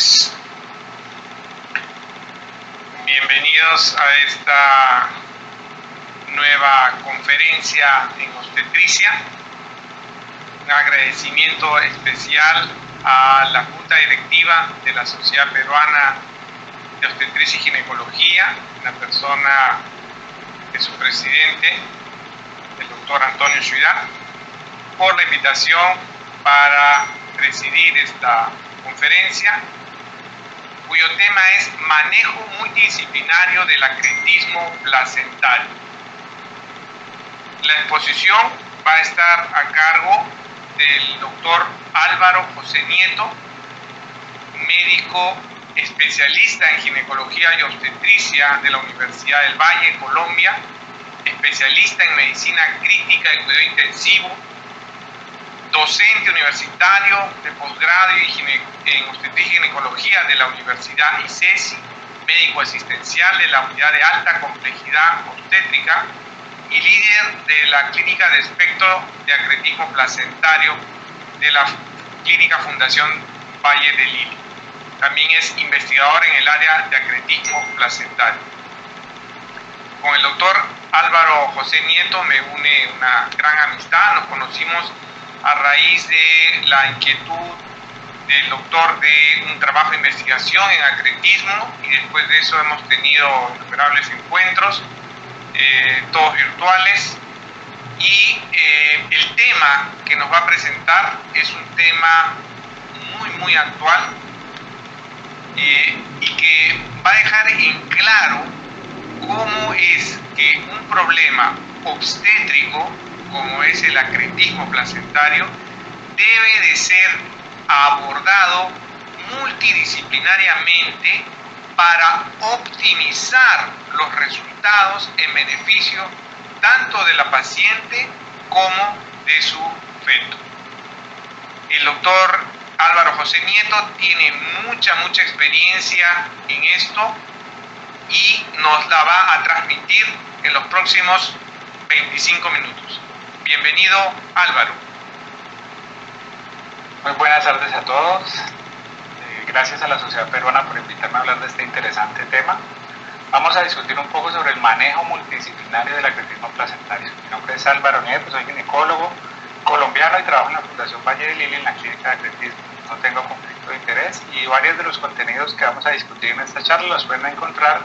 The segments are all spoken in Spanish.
noches. Bienvenidos a esta nueva conferencia en obstetricia. Un agradecimiento especial a la Junta Directiva de la Sociedad Peruana de Obstetricia y Ginecología, en la persona de su presidente, el doctor Antonio Ciudad, por la invitación para presidir esta conferencia, cuyo tema es manejo multidisciplinario del acretismo placentario. La exposición va a estar a cargo del doctor Álvaro José Nieto, médico especialista en ginecología y obstetricia de la Universidad del Valle, Colombia, especialista en medicina crítica y cuidado intensivo, docente universitario de posgrado en obstetricia y ginecología de la Universidad ICESI, médico asistencial de la unidad de alta complejidad obstétrica y líder de la clínica de espectro de acretismo placentario de la clínica Fundación Valle de Lili. También es investigador en el área de acretismo placentario. Con el doctor Álvaro José Nieto me une una gran amistad. Nos conocimos a raíz de la inquietud del doctor de un trabajo de investigación en acretismo, y después de eso hemos tenido innumerables encuentros, todos virtuales, y el tema que nos va a presentar es un tema muy actual y que va a dejar en claro cómo es que un problema obstétrico como es el acretismo placentario, debe de ser abordado multidisciplinariamente para optimizar los resultados en beneficio tanto de la paciente como de su feto. El doctor Álvaro José Nieto tiene mucha experiencia en esto y nos la va a transmitir en los próximos 25 minutos. Bienvenido, Álvaro. Muy buenas tardes a todos. Gracias a la Sociedad Peruana por invitarme a hablar de este interesante tema. Vamos a discutir un poco sobre el manejo multidisciplinario del acretismo placentario. Mi nombre es Álvaro Nieto, soy ginecólogo colombiano y trabajo en la Fundación Valle de Lili en la clínica de acretismo. No tengo conflicto de interés y varios de los contenidos que vamos a discutir en esta charla los pueden encontrar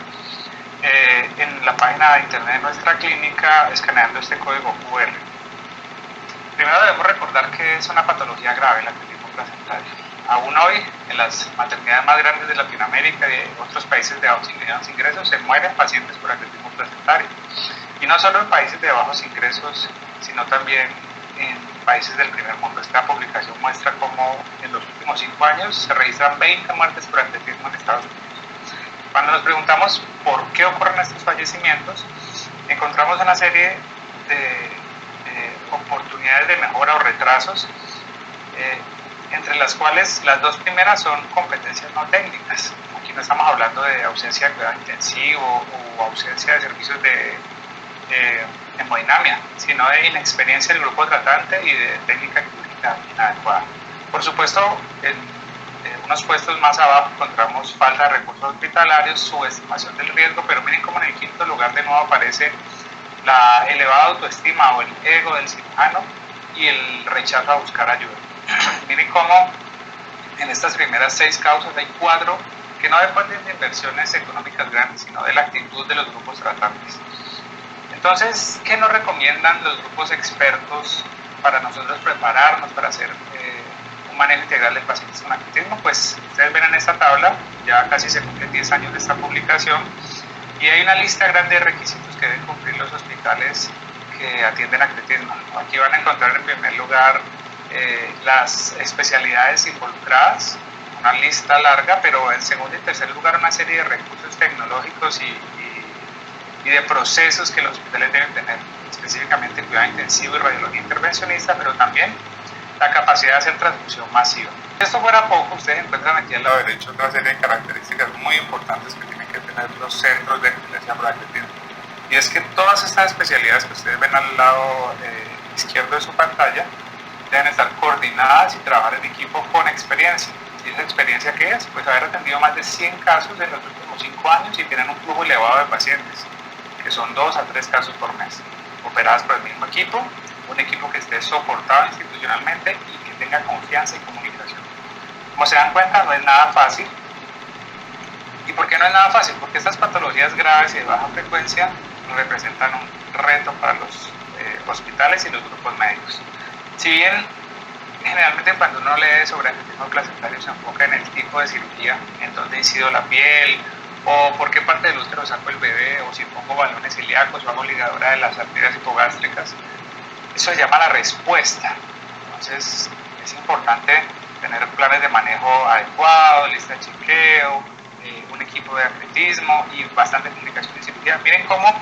en la página de internet de nuestra clínica escaneando este código QR. Primero debemos recordar que es una patología grave el acretismo placentario. Aún hoy, en las maternidades más grandes de Latinoamérica y de otros países de bajos y medianos ingresos, se mueren pacientes por acretismo placentario. Y no solo en países de bajos ingresos, sino también en países del primer mundo. Esta publicación muestra cómo en los últimos 5 años se registran 20 muertes por acretismo en Estados Unidos. Cuando nos preguntamos por qué ocurren estos fallecimientos, encontramos una serie de oportunidades de mejora o retrasos, entre las cuales las dos primeras son competencias no técnicas. Aquí no estamos hablando de ausencia de cuidado intensivo o ausencia de servicios de hemodinamia, sino de inexperiencia del grupo tratante y de técnica quirúrgica inadecuada. Por supuesto, en unos puestos más abajo encontramos falta de recursos hospitalarios, subestimación del riesgo, pero miren cómo en el quinto lugar de nuevo aparece la elevada autoestima o el ego del cirujano y el rechazo a buscar ayuda. Miren cómo en estas primeras 6 causas hay 4 que no dependen de inversiones económicas grandes, sino de la actitud de los grupos tratantes. Entonces, ¿qué nos recomiendan los grupos expertos para nosotros prepararnos para hacer un manejo integral de pacientes con acretismo? Pues ustedes ven en esta tabla, ya casi se cumplen 10 años de esta publicación, y hay una lista grande de requisitos que deben cumplir los hospitales que atienden acretismo. Aquí van a encontrar en primer lugar las especialidades involucradas, una lista larga, pero en segundo y tercer lugar una serie de recursos tecnológicos y de procesos que los hospitales deben tener, específicamente cuidado intensivo y radiología intervencionista, pero también la capacidad de hacer transfusión masiva. Si esto fuera poco, ustedes encuentran aquí al lado derecho otra serie de características muy importantes que tienen que tener los centros de excelencia por acretismo. Y es que todas estas especialidades que ustedes ven al lado izquierdo de su pantalla deben estar coordinadas y trabajar en equipo con experiencia. ¿Y esa experiencia qué es? Pues haber atendido más de 100 casos en los últimos 5 años y tienen un flujo elevado de pacientes, que son 2 a 3 casos por mes, operadas por el mismo equipo, un equipo que esté soportado institucionalmente y que tenga confianza y comunicación. Como se dan cuenta, no es nada fácil. ¿Y por qué no es nada fácil? Porque estas patologías graves y de baja frecuencia representan un reto para los hospitales y los grupos médicos. Si bien generalmente cuando uno lee sobre acretismo placentario se enfoca en el tipo de cirugía, en dónde incido la piel, o por qué parte del útero saco el bebé, o si pongo balones ilíacos o hago ligadura de las arterias hipogástricas, eso se llama la respuesta. Entonces es importante tener planes de manejo adecuados, lista de chequeo, un equipo de atletismo y bastante comunicación y cirugía. Miren cómo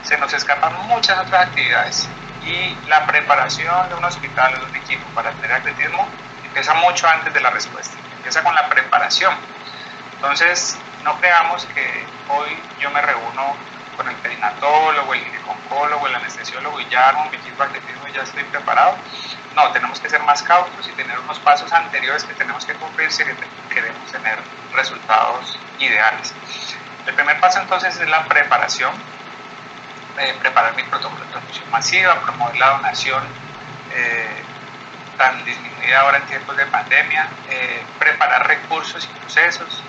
se nos escapan muchas otras actividades y la preparación de un hospital o de un equipo para tener atletismo empieza mucho antes de la respuesta, empieza con la preparación. Entonces no creamos que hoy yo me reúno con el perinatólogo, el ginecólogo, el anestesiólogo y ya armo mi equipo de atletismo y ya estoy preparado. No, tenemos que ser más cautos y tener unos pasos anteriores que tenemos que cumplir si queremos tener resultados ideales. El primer paso entonces es la preparación, preparar mi protocolo de transfusión masiva, promover la donación tan disminuida ahora en tiempos de pandemia, preparar recursos y procesos,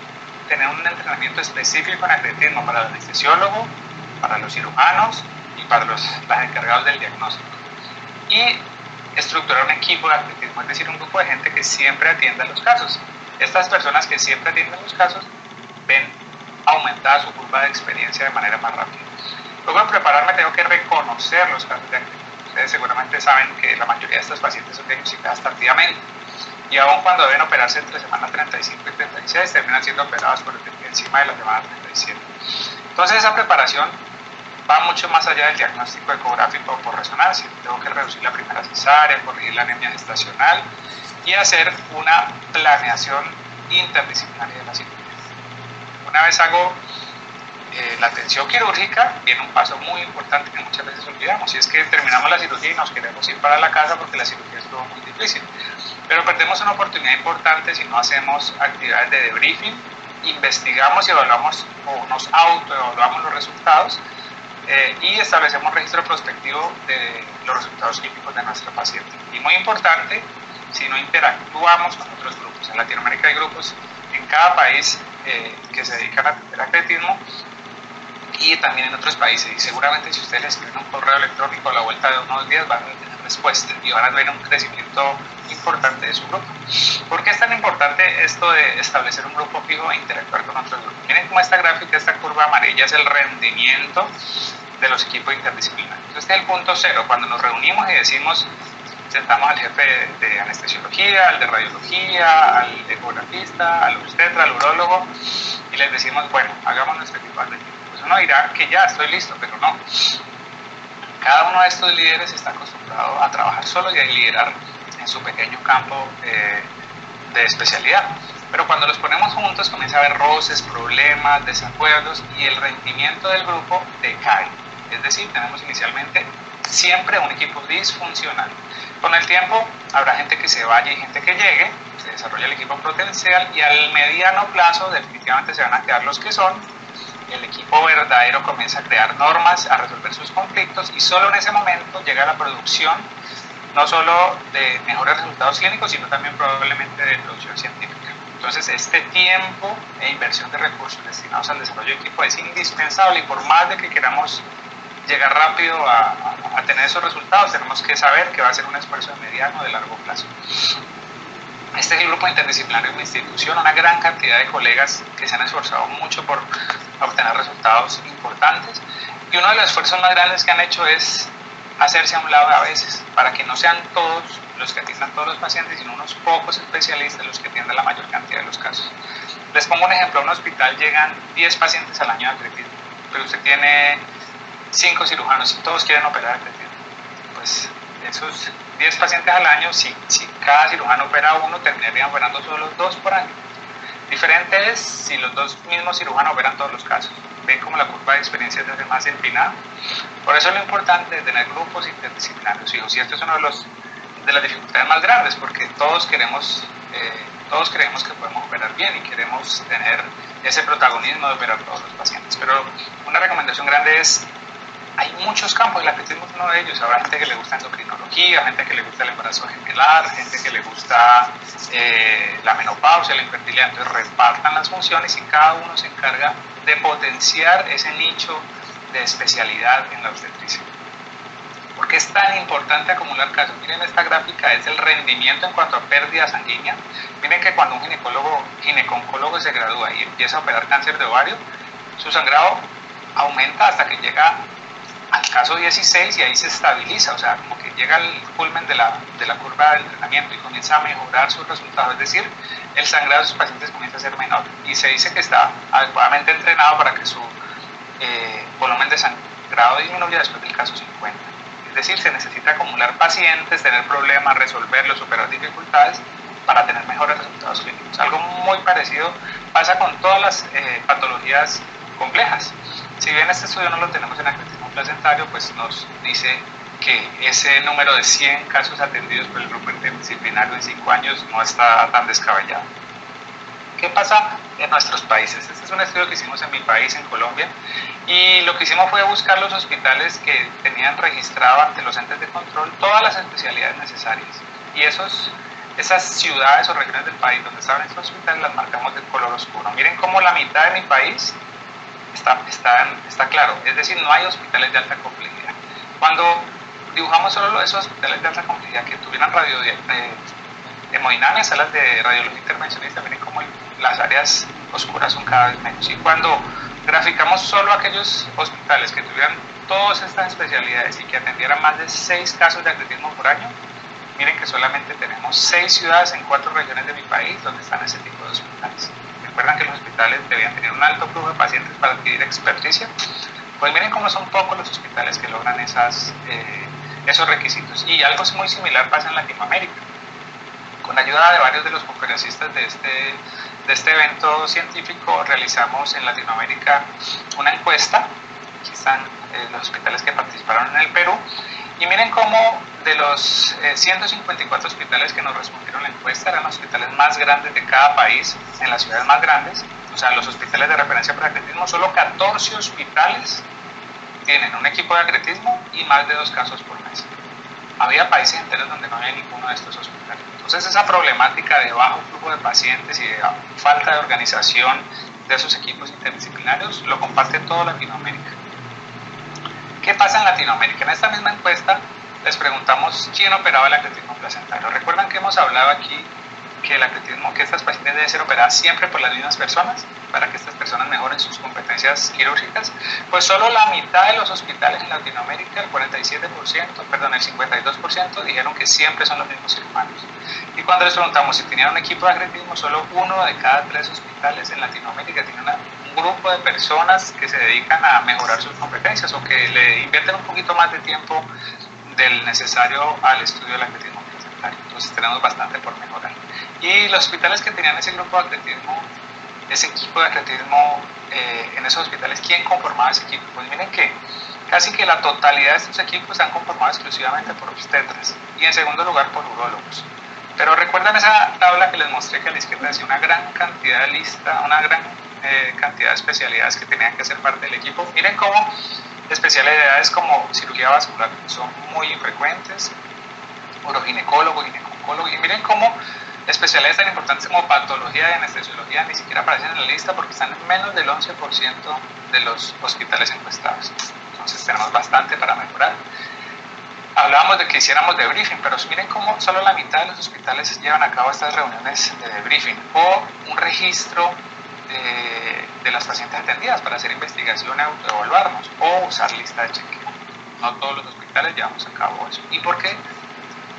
tener un entrenamiento específico en atletismo para el anestesiólogo, para los cirujanos y para los encargados del diagnóstico. Y estructurar un equipo de atletismo, es decir, un grupo de gente que siempre atienda los casos. Estas personas que siempre atienden los casos ven aumentada su curva de experiencia de manera más rápida. Luego de prepararme tengo que reconocer los casos de atletismo. Ustedes seguramente saben que la mayoría de estos pacientes son diagnosticados tardíamente y aun cuando deben operarse entre semana 35 y 36 terminan siendo operados por encima de la semana 37. Entonces esa preparación va mucho más allá del diagnóstico ecográfico por resonancia. Tengo que reducir la primera cesárea, corregir la anemia gestacional y hacer una planeación interdisciplinaria de la cirugía. Una vez hago la atención quirúrgica, viene un paso muy importante que muchas veces olvidamos, y es que terminamos la cirugía y nos queremos ir para la casa porque la cirugía estuvo muy difícil. Pero perdemos una oportunidad importante si no hacemos actividades de debriefing, investigamos y evaluamos o nos autoevaluamos los resultados y establecemos un registro prospectivo de los resultados clínicos de nuestra paciente. Y muy importante, si no interactuamos con otros grupos. En Latinoamérica hay grupos en cada país que se dedican a atender atletismo y también en otros países. Y seguramente si ustedes les escriben un correo electrónico a la vuelta de unos días van a tener respuesta y van a ver un crecimiento importante de su grupo. ¿Por qué es tan importante esto de establecer un grupo fijo e interactuar con otros grupos? Miren cómo esta gráfica, esta curva amarilla es el rendimiento de los equipos interdisciplinarios. Este es el punto cero, cuando nos reunimos y decimos, sentamos al jefe de anestesiología, al de radiología, al ecografista, al obstetra, al urólogo y les decimos, bueno, hagamos nuestro equipo de atletismo. Pues uno dirá que ya estoy listo, pero no. Cada uno de estos líderes está acostumbrado a trabajar solo y a liderar en su pequeño campo de especialidad. Pero cuando los ponemos juntos comienza a haber roces, problemas, desacuerdos y el rendimiento del grupo decae. Es decir, tenemos inicialmente siempre un equipo disfuncional. Con el tiempo habrá gente que se vaya y gente que llegue, se desarrolla el equipo potencial y al mediano plazo definitivamente se van a quedar los que son. El equipo verdadero comienza a crear normas, a resolver sus conflictos y solo en ese momento llega la producción no solo de mejores resultados clínicos, sino también probablemente de producción científica. Entonces este tiempo e inversión de recursos destinados al desarrollo de equipo es indispensable y por más de que queramos llegar rápido a tener esos resultados, tenemos que saber que va a ser un esfuerzo de mediano o de largo plazo. Este es el grupo interdisciplinario de mi institución, una gran cantidad de colegas que se han esforzado mucho por obtener resultados importantes y uno de los esfuerzos más grandes que han hecho es hacerse a un lado a veces, para que no sean todos los que atiendan todos los pacientes, sino unos pocos especialistas los que atiendan la mayor cantidad de los casos. Les pongo un ejemplo, a un hospital llegan 10 pacientes al año de atletismo, pero usted tiene 5 cirujanos y todos quieren operar atletismo. Pues esos 10 pacientes al año, si cada cirujano opera uno, terminarían operando solo 2 por año. Diferente es si los dos mismos cirujanos operan todos los casos. Ven como la curva de experiencia es más empinada. Por eso es lo importante de tener grupos interdisciplinarios. Y esto es uno de las dificultades más grandes, porque todos creemos que podemos operar bien y queremos tener ese protagonismo de operar todos los pacientes. Pero una recomendación grande es, hay muchos campos, el atletismo es uno de ellos. Habrá gente que le gusta endocrinología, gente que le gusta el embarazo gemelar, gente que le gusta la menopausia, la infertilidad. Entonces repartan las funciones y cada uno se encarga de potenciar ese nicho de especialidad en la obstetricia. ¿Por qué es tan importante acumular casos? Miren, esta gráfica es el rendimiento en cuanto a pérdida sanguínea. Miren que cuando un ginecólogo se gradúa y empieza a operar cáncer de ovario, su sangrado aumenta hasta que llega al caso 16 y ahí se estabiliza, o sea, como que llega al culmen de la curva de entrenamiento y comienza a mejorar sus resultados, es decir, el sangrado de sus pacientes comienza a ser menor y se dice que está adecuadamente entrenado para que su volumen de sangrado disminuya después del caso 50. Es decir, se necesita acumular pacientes, tener problemas, resolverlos, superar dificultades para tener mejores resultados clínicos. Algo muy parecido pasa con todas las patologías complejas. Si bien este estudio no lo tenemos en atletismo placentario, pues nos dice que ese número de 100 casos atendidos por el grupo interdisciplinario en 5 años no está tan descabellado. ¿Qué pasa en nuestros países? Este es un estudio que hicimos en mi país, en Colombia, y lo que hicimos fue buscar los hospitales que tenían registrado ante los entes de control todas las especialidades necesarias. Y esas ciudades o regiones del país donde estaban estos hospitales las marcamos de color oscuro. Miren cómo la mitad de mi país está claro, es decir, no hay hospitales de alta complejidad. Cuando dibujamos solo esos hospitales de alta complejidad que tuvieran hemodinamia, salas de radiología intervencionista, miren cómo las áreas oscuras son cada vez menos. Y cuando graficamos solo aquellos hospitales que tuvieran todas estas especialidades y que atendieran más de 6 casos de atletismo por año, miren que solamente tenemos 6 ciudades en 4 regiones de mi país donde están ese tipo de hospitales. ¿Recuerdan que los hospitales debían tener un alto flujo de pacientes para adquirir experticia? Pues miren cómo son pocos los hospitales que logran esos requisitos. Y algo muy similar pasa en Latinoamérica. Con la ayuda de varios de los conferencistas de este evento científico, realizamos en Latinoamérica una encuesta. Aquí están los hospitales que participaron en el Perú. Y miren cómo de los 154 hospitales que nos respondieron la encuesta, eran los hospitales más grandes de cada país, en las ciudades más grandes, o sea, los hospitales de referencia para atletismo, solo 14 hospitales tienen un equipo de atletismo y más de 2 casos por mes. Había países enteros donde no había ninguno de estos hospitales. Entonces esa problemática de bajo flujo de pacientes y de falta de organización de esos equipos interdisciplinarios lo comparte toda Latinoamérica. ¿Qué pasa en Latinoamérica? En esta misma encuesta les preguntamos quién operaba el atletismo placentario. ¿Recuerdan que hemos hablado aquí que estas pacientes deben ser operadas siempre por las mismas personas para que estas personas mejoren sus competencias quirúrgicas? Pues solo la mitad de los hospitales en Latinoamérica, el 52%, dijeron que siempre son los mismos cirujanos. Y cuando les preguntamos si tenían un equipo de atletismo, solo 1 de cada 3 hospitales en Latinoamérica tiene un grupo de personas que se dedican a mejorar sus competencias o que le invierten un poquito más de tiempo del necesario al estudio del atletismo placentario. Entonces tenemos bastante por mejorar. Y los hospitales que tenían ese grupo de atletismo, ese equipo de atletismo en esos hospitales, ¿quién conformaba ese equipo? Pues miren que casi que la totalidad de estos equipos están conformados exclusivamente por obstetras y en segundo lugar por urólogos. Pero recuerdan esa tabla que les mostré que a la izquierda decía una gran cantidad de cantidad de especialidades que tenían que ser parte del equipo. Miren cómo especialidades como cirugía vascular son muy infrecuentes, uroginecólogo, ginecólogo, y miren cómo especialidades tan importantes como patología y anestesiología ni siquiera aparecen en la lista porque están en menos del 11% de los hospitales encuestados. Entonces tenemos bastante para mejorar. Hablábamos de que hiciéramos debriefing, pero miren cómo solo la mitad de los hospitales llevan a cabo estas reuniones de debriefing o un registro de las pacientes atendidas para hacer investigación y autoevaluarnos o usar lista de chequeo. No todos los hospitales llevamos a cabo eso. ¿Y por qué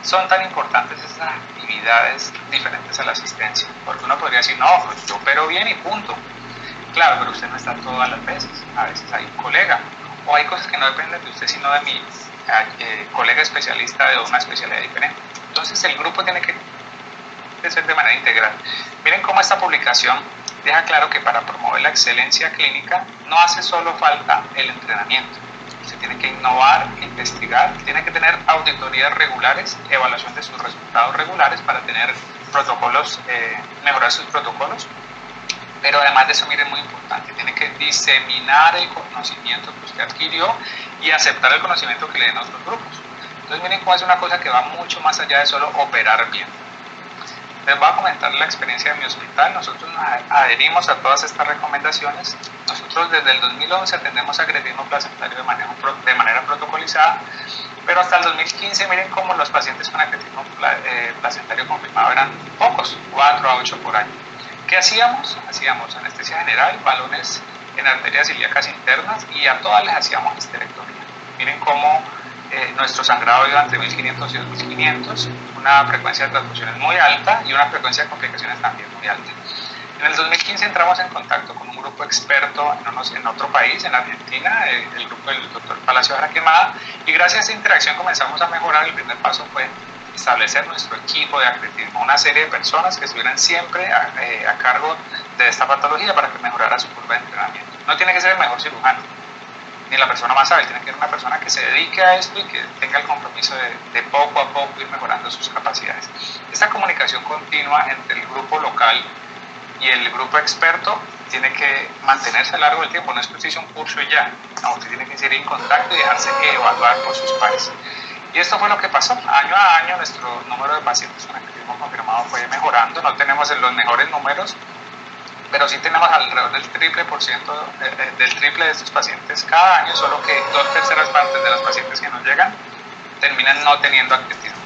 son tan importantes esas actividades diferentes a la asistencia? Porque uno podría decir, no, pues yo opero bien y punto. Claro, pero usted no está todas las veces. A veces hay un colega o hay cosas que no dependen de usted sino de mi colega especialista de una especialidad diferente. Entonces el grupo tiene que ser de manera integral. Miren cómo esta publicación deja claro que para promover la excelencia clínica no hace solo falta el entrenamiento, se tiene que innovar, investigar, tiene que tener auditorías regulares, evaluación de sus resultados regulares para tener protocolos, mejorar sus protocolos. Pero además de eso, miren, muy importante, tiene que diseminar el conocimiento que usted adquirió y aceptar el conocimiento que le den otros grupos. Entonces miren cómo es una cosa que va mucho más allá de solo operar bien. Les voy a comentar la experiencia de mi hospital. Nosotros nos adherimos a todas estas recomendaciones. Nosotros desde el 2011 atendemos acretismo placentario de manera protocolizada, pero hasta el 2015 miren cómo los pacientes con acretismo placentario confirmado eran pocos, 4 a 8 por año. ¿Qué hacíamos? Hacíamos anestesia general, balones en arterias ilíacas internas y a todas les hacíamos histerectomía. Miren cómo nuestro sangrado iba entre 1500 y 2500, una frecuencia de transfusiones muy alta y una frecuencia de complicaciones también muy alta. En el 2015 entramos en contacto con un grupo experto en otro país, en Argentina, el grupo del doctor Palacio Araquemada, y gracias a esa interacción comenzamos a mejorar. El primer paso fue establecer nuestro equipo de acretismo, una serie de personas que estuvieran siempre a cargo de esta patología para que mejorara su curva de entrenamiento. No tiene que ser el mejor cirujano, ni la persona más hábil, tiene que ser una persona que se dedique a esto y que tenga el compromiso de poco a poco ir mejorando sus capacidades. Esta comunicación continua entre el grupo local y el grupo experto tiene que mantenerse a lo largo del tiempo. No es que usted hizo un curso y ya, no, usted tiene que seguir en contacto y dejarse evaluar por sus pares. Y esto fue lo que pasó. Año a año nuestro número de pacientes con acretismo confirmado fue mejorando. No tenemos los mejores números, pero sí tenemos alrededor del triple de estos pacientes cada año, solo que 2/3 partes de los pacientes que nos llegan terminan no teniendo acretismo.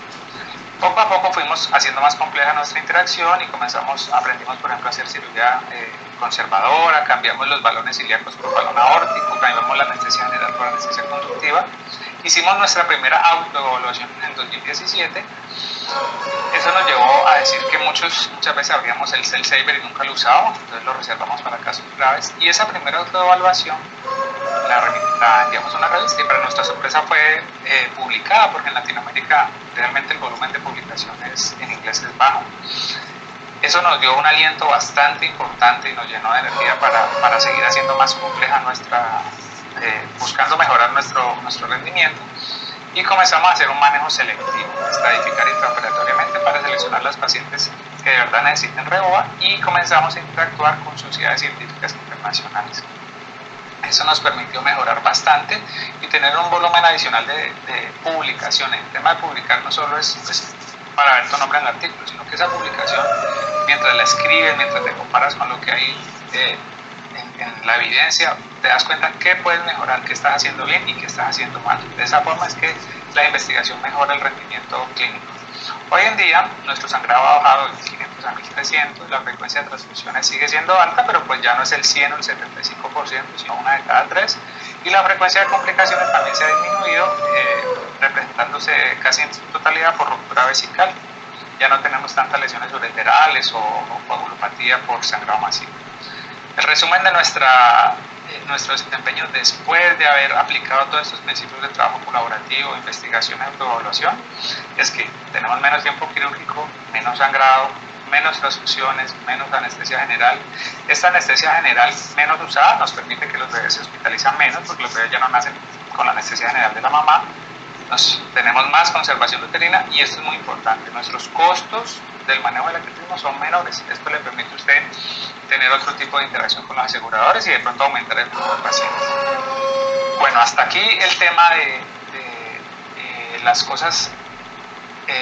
Poco a poco fuimos haciendo más compleja nuestra interacción y aprendimos por ejemplo a hacer cirugía conservadora, cambiamos los balones ilíacos por balón aórtico, cambiamos la anestesia general por anestesia conductiva. Hicimos nuestra primera autoevaluación en el 2017. Eso nos llevó a decir que muchas veces abríamos el Cell Saver y nunca lo usábamos, entonces lo reservamos para casos graves. Y esa primera autoevaluación la enviamos a una revista y para nuestra sorpresa fue publicada, porque en Latinoamérica realmente el volumen de publicaciones en inglés es bajo. Eso nos dio un aliento bastante importante y nos llenó de energía para seguir haciendo más compleja buscando mejorar nuestro rendimiento, y comenzamos a hacer un manejo selectivo, estratificar intraoperatoriamente para seleccionar las pacientes que de verdad necesiten REOA, y comenzamos a interactuar con sociedades científicas internacionales. Eso nos permitió mejorar bastante y tener un volumen adicional de publicaciones. El tema de publicar no solo es para ver tu nombre en el artículo, sino que esa publicación, mientras la escribes, mientras te comparas con lo que hay en la evidencia, te das cuenta qué puedes mejorar, qué estás haciendo bien y qué estás haciendo mal. De esa forma es que la investigación mejora el rendimiento clínico. Hoy en día nuestro sangrado ha bajado de 1500 a 1300, la frecuencia de transfusiones sigue siendo alta, pero pues ya no es el 100 o el 75%, sino una de cada 3, y la frecuencia de complicaciones también se ha disminuido, representándose casi en su totalidad por ruptura vesical. Ya no tenemos tantas lesiones ureterales o coagulopatía por sangrado masivo. El resumen de nuestro desempeño después de haber aplicado todos estos principios de trabajo colaborativo, investigación y autoevaluación es que tenemos menos tiempo quirúrgico, menos sangrado, menos transfusiones, menos anestesia general. Esta anestesia general menos usada nos permite que los bebés se hospitalizan menos, porque los bebés ya no nacen con la anestesia general de la mamá. Tenemos más conservación uterina, y esto es muy importante. Nuestros costos del manejo del acretismo son menores. Esto le permite a usted tener otro tipo de interacción con los aseguradores y de pronto aumentar el número de pacientes. Bueno, hasta aquí el tema de las cosas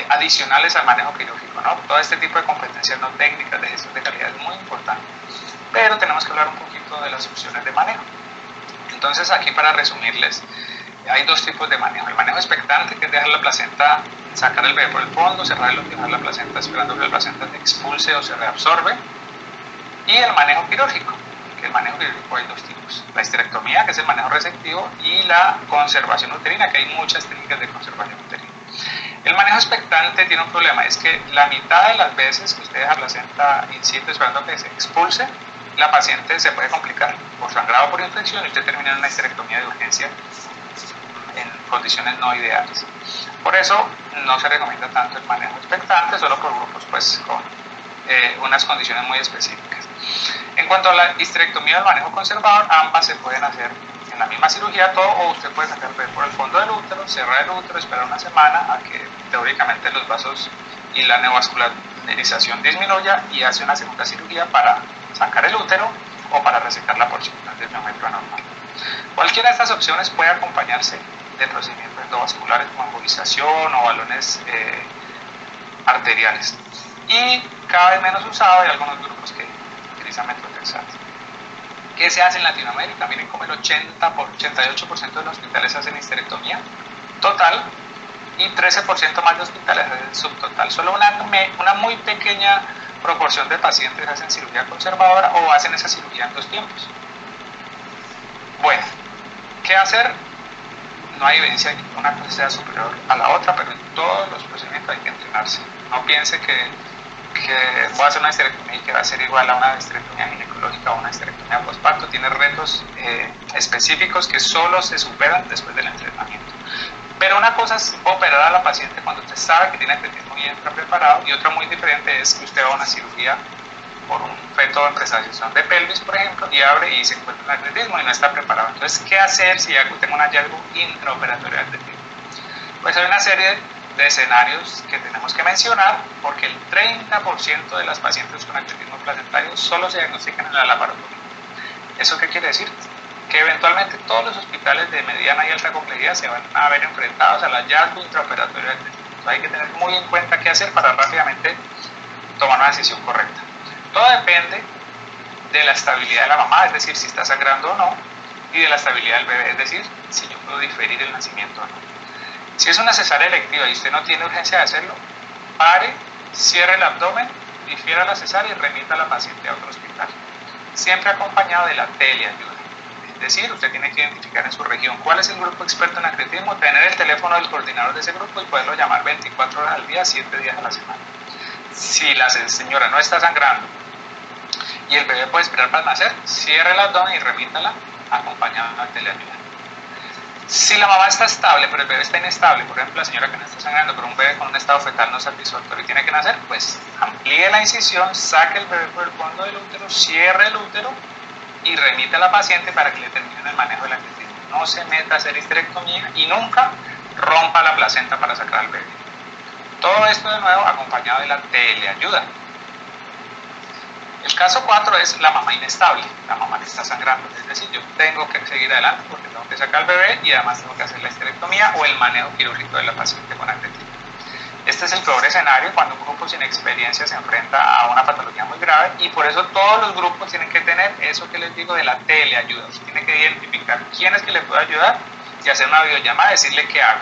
adicionales al manejo quirúrgico, ¿no? Todo este tipo de competencias no técnicas de gestión de calidad es muy importante, pero tenemos que hablar un poquito de las opciones de manejo. Entonces, aquí para resumirles, hay dos tipos de manejo. El manejo expectante, que es dejar la placenta, sacar el bebé por el fondo, cerrar y dejar la placenta esperando que la placenta se expulse o se reabsorbe. Y el manejo quirúrgico, que el manejo quirúrgico hay dos tipos: la histerectomía, que es el manejo resectivo, y la conservación uterina, que hay muchas técnicas de conservación uterina. El manejo expectante tiene un problema, es que la mitad de las veces que usted deja la placenta in situ esperando que se expulse, la paciente se puede complicar por sangrado o por infección, y usted termina en una histerectomía de urgencia en condiciones no ideales. Por eso no se recomienda tanto el manejo expectante, solo por grupos pues con unas condiciones muy específicas. En cuanto a la histerectomía y el manejo conservador, ambas se pueden hacer en la misma cirugía todo, o usted puede sacar el bebé por el fondo del útero, cerrar el útero, esperar una semana a que teóricamente los vasos y la neovascularización disminuya y hace una segunda cirugía para sacar el útero o para resecar la porción del miometrio anormal. Cualquiera de estas opciones puede acompañarse de procedimientos endovasculares como embolización o balones arteriales. Y cada vez menos usado, hay algunos grupos que utilizan metotrexato. ¿Qué se hace en Latinoamérica? Miren como el 88% de los hospitales hacen histerectomía total y 13% más de hospitales hacen subtotal. Solo una muy pequeña proporción de pacientes hacen cirugía conservadora o hacen esa cirugía en 2 tiempos. Bueno, ¿qué hacer? No hay evidencia de que una cosa sea superior a la otra, pero en todos los procedimientos hay que entrenarse. No piense que voy a hacer una histerectomía y que va a ser igual a una histerectomía ginecológica o una histerectomía postparto. Tiene retos específicos que solo se superan después del entrenamiento. Pero una cosa es operar a la paciente cuando usted sabe que tiene atletismo y entra preparado, y otra muy diferente es que usted va a una cirugía por un feto en presalización de pelvis, por ejemplo, y abre y se encuentra en atletismo y no está preparado. Entonces, ¿qué hacer si ya tengo un hallazgo intraoperatorio de atletismo? Pues hay una serie de escenarios que tenemos que mencionar, porque el 30% de las pacientes con atletismo placentario solo se diagnostican en la laparotomía. ¿Eso qué quiere decir? Que eventualmente todos los hospitales de mediana y alta complejidad se van a ver enfrentados al hallazgo intraoperatorio de atletismo. Entonces hay que tener muy en cuenta qué hacer para rápidamente tomar una decisión correcta. Todo depende de la estabilidad de la mamá, es decir, si está sangrando o no, y de la estabilidad del bebé, es decir, si yo puedo diferir el nacimiento o no. Si es una cesárea electiva y usted no tiene urgencia de hacerlo, pare, cierre el abdomen, difiera la cesárea y remita a la paciente a otro hospital. Siempre acompañado de la teleayuda. Es decir, usted tiene que identificar en su región cuál es el grupo experto en atletismo, tener el teléfono del coordinador de ese grupo y poderlo llamar 24 horas al día, 7 días a la semana. Si la señora no está sangrando y el bebé puede esperar para nacer, cierre el abdomen y remítala acompañada de teleayuda. Si la mamá está estable, pero el bebé está inestable, por ejemplo, la señora que no está sangrando, pero un bebé con un estado fetal no satisfactorio y tiene que nacer, pues amplíe la incisión, saque el bebé por el fondo del útero, cierre el útero y remite a la paciente para que le terminen el manejo del atletismo. No se meta a hacer histerectomía y nunca rompa la placenta para sacar al bebé. Todo esto de nuevo acompañado de la teleayuda. El caso 4 es la mamá inestable, la mamá que está sangrando, es decir, yo tengo que seguir adelante porque tengo que sacar al bebé y además tengo que hacer la histerectomía o el manejo quirúrgico de la paciente con atletismo. Este es el peor escenario cuando un grupo sin experiencia se enfrenta a una patología muy grave y por eso todos los grupos tienen que tener eso que les digo de la teleayuda. Usted tiene que identificar quién es que le puede ayudar y hacer una videollamada y decirle qué hago.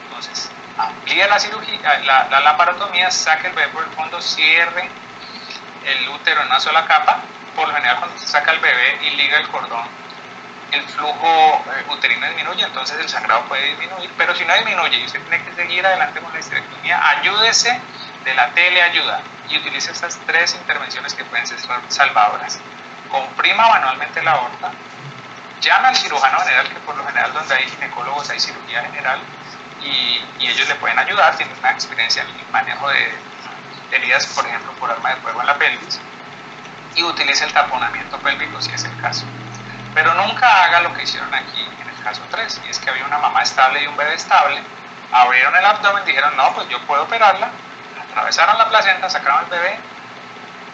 Entonces, amplíe la cirugía, la laparotomía, saque el bebé por el fondo, cierre el útero en una sola capa. Por lo general cuando se saca el bebé y liga el cordón, el flujo uterino disminuye, entonces el sangrado puede disminuir, pero si no disminuye y usted tiene que seguir adelante con la histerectomía, ayúdese de la teleayuda y utilice estas 3 intervenciones que pueden ser salvadoras. Comprima manualmente la aorta, llame al cirujano general, que por lo general donde hay ginecólogos hay cirugía general y ellos le pueden ayudar, tienen una experiencia en el manejo de heridas, por ejemplo, por arma de fuego en la pelvis, y utilice el taponamiento pélvico si es el caso. Pero nunca haga lo que hicieron aquí en el caso 3, y es que había una mamá estable y un bebé estable, abrieron el abdomen, dijeron, no, pues yo puedo operarla, atravesaron la placenta, sacaron el bebé,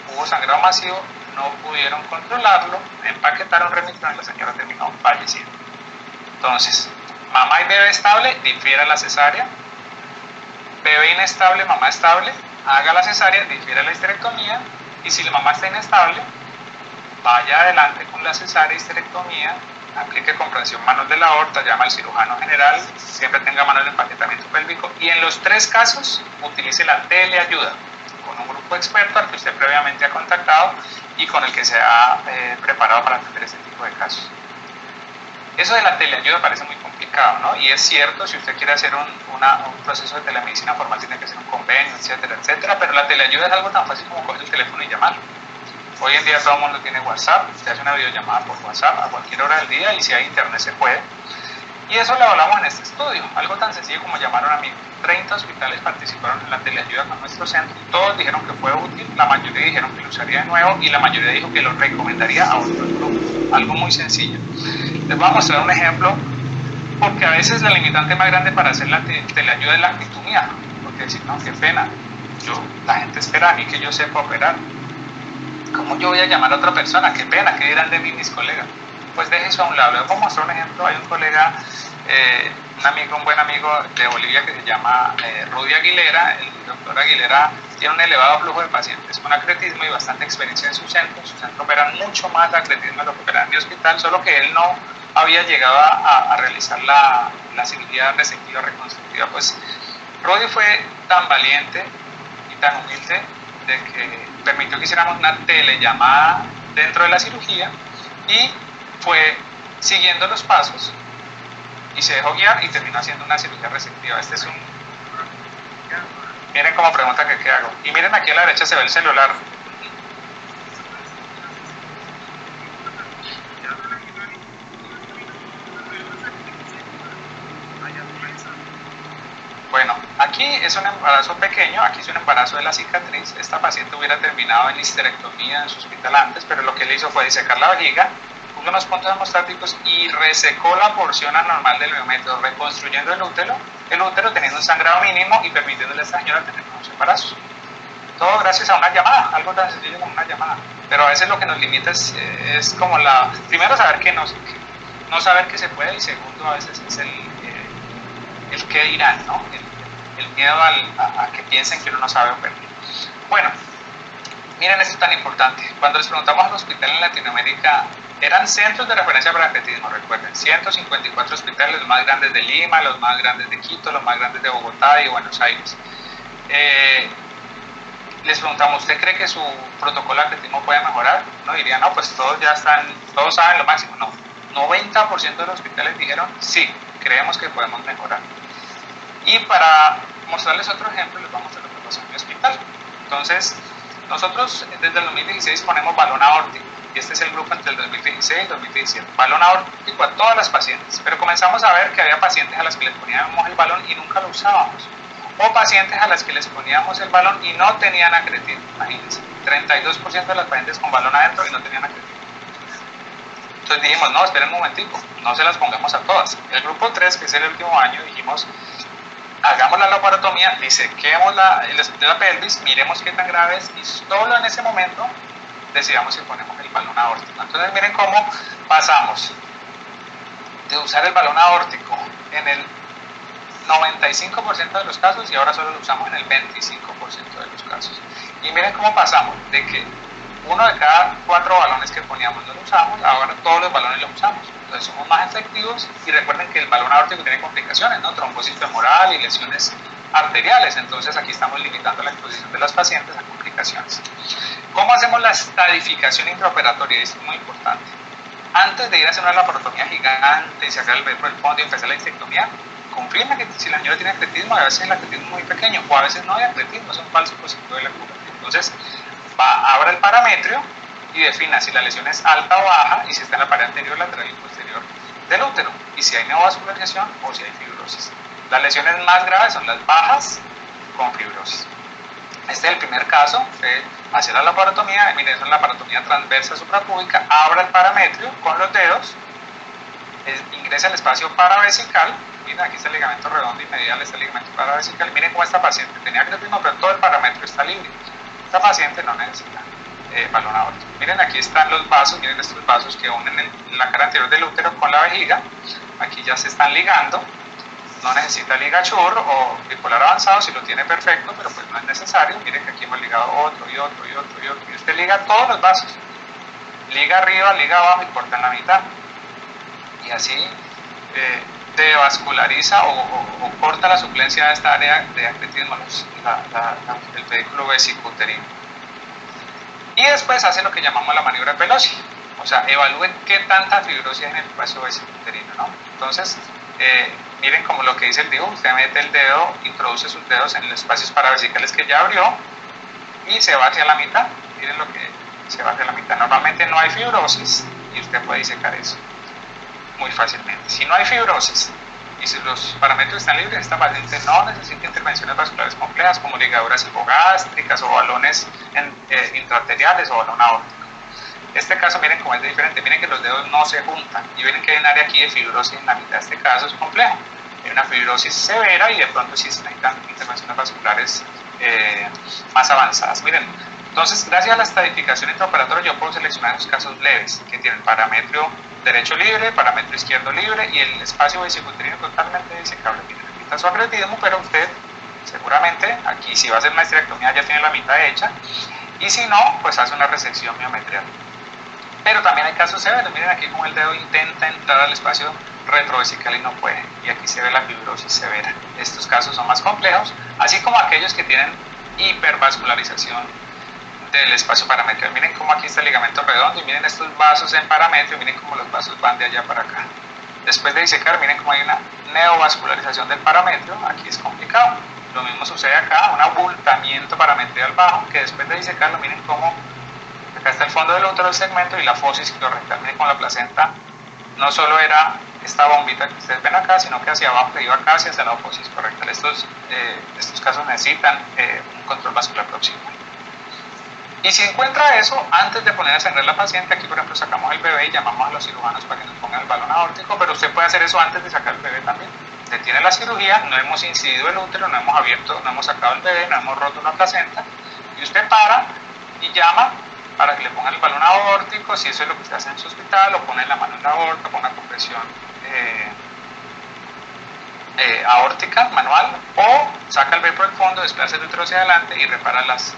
hubo sangrado masivo, no pudieron controlarlo, empaquetaron, remitieron y la señora terminó falleciendo. Entonces, mamá y bebé estable, difiera la cesárea, bebé inestable, mamá estable, haga la cesárea, difiera la histerectomía, y si la mamá está inestable, vaya adelante con la cesárea y histerectomía, aplique comprensión manual de la aorta, llama al cirujano general, siempre tenga mano de empaquetamiento pélvico, y en los 3 casos utilice la teleayuda con un grupo experto al que usted previamente ha contactado y con el que se ha preparado para atender ese tipo de casos. Eso de la teleayuda parece muy complicado, ¿no? Y es cierto, si usted quiere hacer un proceso de telemedicina formal, tiene que hacer un convenio, etcétera, etcétera, pero la teleayuda es algo tan fácil como coger el teléfono y llamarlo. Hoy en día todo el mundo tiene WhatsApp, usted hace una videollamada por WhatsApp a cualquier hora del día y si hay internet se puede. Y eso lo hablamos en este estudio, algo tan sencillo como llamar a un amigo. 30 hospitales participaron en la teleayuda con nuestro centro, todos dijeron que fue útil, la mayoría dijeron que lo usaría de nuevo y la mayoría dijo que lo recomendaría a otros grupos. Algo muy sencillo. Les voy a mostrar un ejemplo, porque a veces la limitante más grande para hacer la teleayuda es la actitud mía, porque decir, no, qué pena, la gente espera a mí que yo sepa operar. ¿Cómo yo voy a llamar a otra persona? Qué pena, ¿qué dirán de mí mis colegas? Pues deje eso a un lado. Les voy a mostrar un ejemplo. Hay un colega, un buen amigo de Bolivia que se llama Rudy Aguilera. El doctor Aguilera tiene un elevado flujo de pacientes con acretismo y bastante experiencia en su centro. En su centro operan mucho más acretismo de lo que operan en mi hospital, solo que él no había llegado a realizar la cirugía resectiva reconstructiva. Pues Rudy fue tan valiente y tan humilde de que permitió que hiciéramos una telellamada dentro de la cirugía y fue siguiendo los pasos y se dejó guiar y terminó haciendo una cirugía resectiva. Este es un... Miren cómo pregunta que qué hago. Y miren aquí a la derecha se ve el celular. Bueno, aquí es un embarazo pequeño, aquí es un embarazo de la cicatriz. Esta paciente hubiera terminado en histerectomía en su hospital antes, pero lo que le hizo fue disecar la vejiga, puso unos puntos hemostáticos y resecó la porción anormal del biométodo, reconstruyendo el útero teniendo un sangrado mínimo y permitiéndole a esta señora tener unos embarazos. Todo gracias a una llamada, algo tan sencillo como una llamada. Pero a veces lo que nos limita es como primero saber que no saber que se puede, y segundo a veces es el qué dirán, ¿no? El miedo a que piensen que uno no sabe operar. Bueno, miren esto tan importante. Cuando les preguntamos al hospital en Latinoamérica, eran centros de referencia para atletismo, recuerden, 154 hospitales, los más grandes de Lima, los más grandes de Quito, los más grandes de Bogotá y Buenos Aires. Les preguntamos, ¿usted cree que su protocolo de atletismo puede mejorar? No diría, no, pues todos saben lo máximo. No, 90% de los hospitales dijeron, sí, creemos que podemos mejorar. Y para mostrarles otro ejemplo, les vamos a mostrar lo que pasó en mi hospital. Entonces, nosotros desde el 2016 ponemos balón aórtico, y este es el grupo entre el 2016 y el 2017. Balón aórtico a todas las pacientes, pero comenzamos a ver que había pacientes a las que les poníamos el balón y nunca lo usábamos, o pacientes a las que les poníamos el balón y no tenían acretismo. Imagínense, 32% de las pacientes con balón adentro y no tenían acretismo. Entonces dijimos, no, esperen un momentico, no se las pongamos a todas. El grupo 3, que es el último año, dijimos, hagamos la laparotomía, disequemos la pelvis, miremos qué tan grave es, y solo en ese momento decidamos si ponemos el balón aórtico. Entonces miren cómo pasamos de usar el balón aórtico en el 95% de los casos y ahora solo lo usamos en el 25% de los casos. Y miren cómo pasamos de que uno de cada 4 balones que poníamos no lo usamos, ahora todos los balones los usamos. Entonces somos más efectivos, y recuerden que el balón aórtico tiene complicaciones, ¿no? Trombosis femoral y lesiones arteriales. Entonces aquí estamos limitando la exposición de las pacientes a complicaciones. ¿Cómo hacemos la estadificación intraoperatoria? Esto es muy importante. Antes de ir a hacer una laparotomía gigante y sacar el bebé por el fondo y empezar la disectomía, confirma que si la señora tiene acretismo, a veces el acretismo es muy pequeño, o a veces no hay acretismo, es un falso positivo de la curva. Entonces, abra el parametrio y defina si la lesión es alta o baja, y si está en la pared anterior, lateral y posterior del útero, y si hay neovascularización o si hay fibrosis. Las lesiones más graves son las bajas con fibrosis. Este es el primer caso, hacer la laparotomía. Miren, eso es la laparotomía transversa suprapúbica. Abra el parametrio con los dedos, ingresa al espacio paravesical. Miren, aquí está el ligamento redondo y medial, está el ligamento paravesical. Miren cómo esta paciente tenía acretismo, pero todo el parametrio está libre. Esta paciente no necesita balón aórtico. Miren, aquí están los vasos, miren estos vasos que unen la cara anterior del útero con la vejiga. Aquí ya se están ligando. No necesita ligachur o bipolar avanzado, si lo tiene perfecto, pero pues no es necesario. Miren que aquí hemos ligado otro y otro y otro y otro. Y usted liga todos los vasos. Liga arriba, liga abajo y corta en la mitad. Y así devasculariza o corta la suplencia de esta área de acretismo, el pedículo vesicuterino. Y después hace lo que llamamos la maniobra de Pelosi. O sea, evalúen qué tanta fibrosis hay en el espacio vesicuterino, ¿no? Entonces, miren como lo que dice el dibujo, usted mete el dedo, introduce sus dedos en los espacios paravesicales que ya abrió y se va hacia la mitad. Miren lo que se va hacia la mitad. Normalmente no hay fibrosis y usted puede disecar eso. muy fácilmente. Si no hay fibrosis y si los parámetros están libres, esta paciente no necesita intervenciones vasculares complejas como ligaduras hipogástricas o balones intraarteriales o balón aórtico. Este caso, miren cómo es diferente, miren que los dedos no se juntan y miren que hay un área aquí de fibrosis en la mitad. Este caso es complejo, hay una fibrosis severa y de pronto sí se necesitan intervenciones vasculares más avanzadas. Miren, entonces gracias a la estratificación intraoperatoria yo puedo seleccionar los casos leves que tienen parámetro derecho libre, parámetro izquierdo libre y el espacio vesicouterino totalmente disecable. Miren, aquí está su acretismo, pero usted seguramente aquí si va a hacer una esterectomía ya tiene la mitad hecha y si no, pues hace una resección miometrial. Pero también hay casos severos, miren aquí como el dedo intenta entrar al espacio retrovesical y no puede, y aquí se ve la fibrosis severa. Estos casos son más complejos, así como aquellos que tienen hipervascularización del espacio paramétrico. Miren cómo aquí está el ligamento redondo y miren estos vasos en parámetro, miren cómo los vasos van de allá para acá. Después de disecar, miren cómo hay una neovascularización del parametrio, aquí es complicado. Lo mismo sucede acá, un abultamiento parametrial bajo, que después de disecarlo, miren cómo acá está el fondo del útero, el segmento y la fosis clorectal. Miren con la placenta no solo era esta bombita que ustedes ven acá, sino que hacia abajo, que iba acá hacia la fosis clorectal. Estos casos necesitan un control vascular proximal. Y si encuentra eso, antes de poner a sangrar la paciente, aquí por ejemplo sacamos el bebé y llamamos a los cirujanos para que nos pongan el balón aórtico, pero usted puede hacer eso antes de sacar el bebé también. Detiene la cirugía, no hemos incidido el útero, no hemos abierto, no hemos sacado el bebé, no hemos roto la placenta, y usted para y llama para que le pongan el balón aórtico. Si eso es lo que usted hace en su hospital, o pone la mano en la aorta, pone una compresión aórtica manual, o saca el bebé por el fondo, desplaza el útero hacia adelante y repara las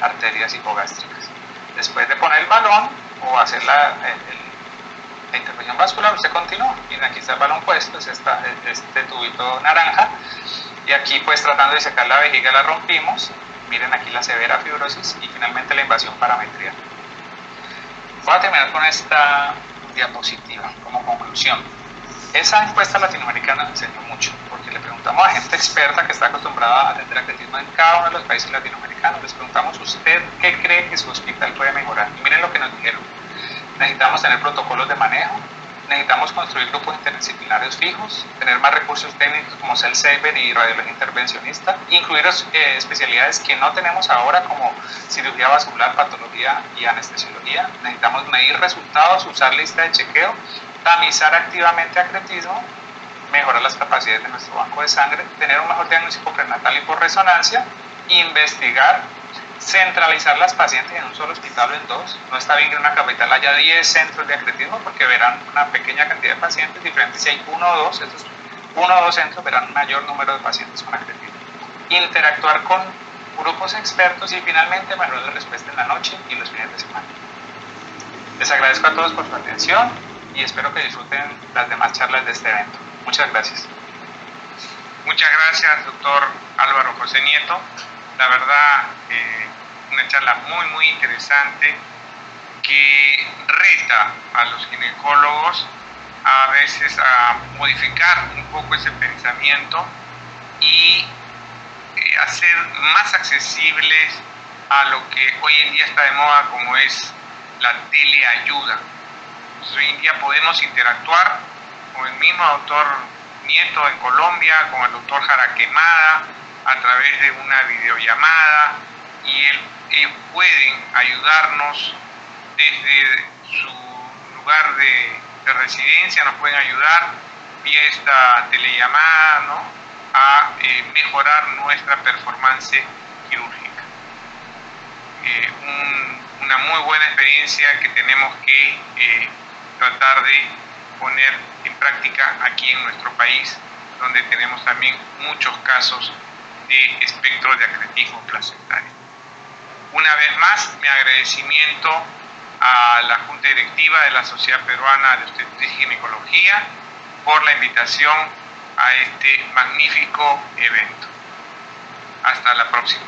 arterias hipogástricas. Después de poner el balón o hacer la intervención vascular, usted continúa. Miren, aquí está el balón puesto, es este tubito naranja, y aquí pues tratando de sacar la vejiga la rompimos. Miren aquí la severa fibrosis y finalmente la invasión parametrial. Voy a terminar con esta diapositiva como conclusión. Esa encuesta latinoamericana me enseñó mucho, porque le preguntamos a gente experta que está acostumbrada a atender acretismo en cada uno de los países latinoamericanos. Les preguntamos, ¿usted qué cree que su hospital puede mejorar? Y miren lo que nos dijeron. Necesitamos tener protocolos de manejo, necesitamos construir grupos interdisciplinarios fijos, tener más recursos técnicos como cell saver y radiología intervencionista, incluir especialidades que no tenemos ahora como cirugía vascular, patología y anestesiología. Necesitamos medir resultados, usar lista de chequeo, tamizar activamente acretismo, mejorar las capacidades de nuestro banco de sangre, tener un mejor diagnóstico prenatal y por resonancia, investigar, centralizar las pacientes en un solo hospital o en dos. No está bien que en una capital haya 10 centros de acretismo porque verán una pequeña cantidad de pacientes diferentes. Si hay uno o dos, estos uno o dos centros verán un mayor número de pacientes con acretismo. Interactuar con grupos expertos y finalmente mejorar la respuesta en la noche y los fines de semana. Les agradezco a todos por su atención y espero que disfruten las demás charlas de este evento. Muchas gracias. Muchas gracias, doctor Álvaro José Nieto. La verdad, una charla muy interesante que reta a los ginecólogos a veces a modificar un poco ese pensamiento y hacer más accesibles a lo que hoy en día está de moda, como es la teleayuda. Hoy en día podemos interactuar con el mismo doctor Nieto en Colombia, con el doctor Jaraquemada, a través de una videollamada, y ellos pueden ayudarnos desde su lugar de residencia, nos pueden ayudar vía esta telellamada, ¿no?, a mejorar nuestra performance quirúrgica. Una muy buena experiencia que tenemos que tratar de poner en práctica aquí en nuestro país, donde tenemos también muchos casos de espectro de acretismo placentario. Una vez más, mi agradecimiento a la Junta Directiva de la Sociedad Peruana de Obstetricia y Ginecología por la invitación a este magnífico evento. Hasta la próxima.